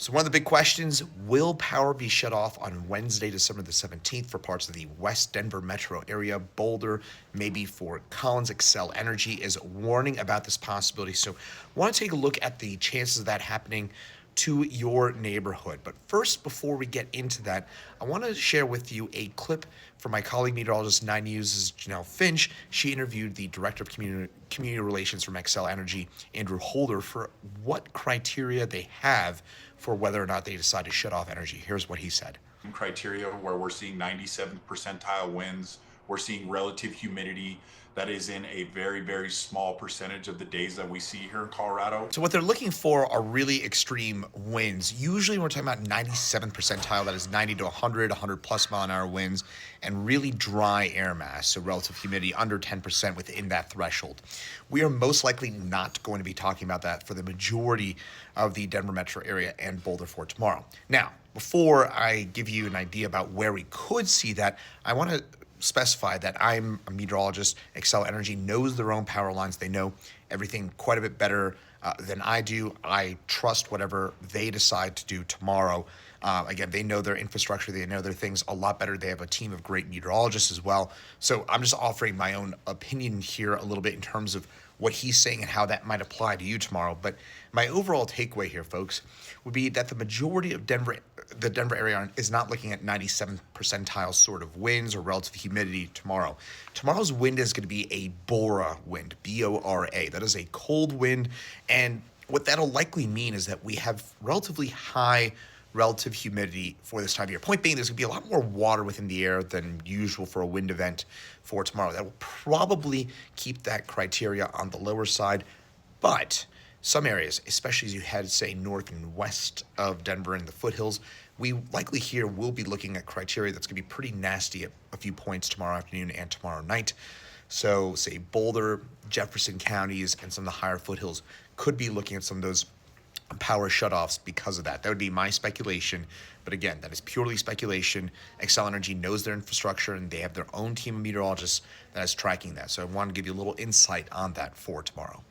So one of the big questions, will power be shut off on Wednesday, December the 17th for parts of the West Denver metro area? Boulder, maybe Fort Collins. Xcel Energy is warning about this possibility. So want to take a look at the chances of that happening to your neighborhood. But first, before we get into that, I want to share with you a clip from my colleague meteorologist 9 News' Janelle Finch. She interviewed the director of community relations from Xcel Energy, Andrew Holder, for what criteria they have for whether or not they decide to shut off energy. Here's what he said. Criteria where we're seeing 97th percentile winds. We're seeing relative humidity that is in a very, very small percentage of the days that we see here in Colorado. So what they're looking for are really extreme winds. Usually we're talking about 97th percentile, that is 90 to 100 plus mile an hour winds, and really dry air mass, so relative humidity under 10% within that threshold. We are most likely not going to be talking about that for the majority of the Denver metro area and Boulder for tomorrow. Now, before I give you an idea about where we could see that, I want to specify that I'm a meteorologist. Xcel Energy knows their own power lines. They know everything quite a bit better than I do. I trust whatever they decide to do tomorrow. Again, they know their infrastructure. They know their things a lot better. They have a team of great meteorologists as well. So I'm just offering my own opinion here a little bit in terms of what he's saying and how that might apply to you tomorrow. But my overall takeaway here, folks, would be that the majority of the Denver area is not looking at 97th percentile sort of winds or relative humidity tomorrow. Tomorrow's wind is going to be a Bora wind, B-O-R-A. That is a cold wind. And what that'll likely mean is that we have relatively high relative humidity for this time of year. Point being, there's going to be a lot more water within the air than usual for a wind event for tomorrow. That will probably keep that criteria on the lower side, but some areas, especially as you head, say, north and west of Denver and the foothills, we likely here will be looking at criteria that's going to be pretty nasty at a few points tomorrow afternoon and tomorrow night. So, say, Boulder, Jefferson counties, and some of the higher foothills could be looking at some of those power shutoffs because of that. That would be my speculation. But again, that is purely speculation. Xcel Energy knows their infrastructure, and they have their own team of meteorologists that is tracking that. So I wanted to give you a little insight on that for tomorrow.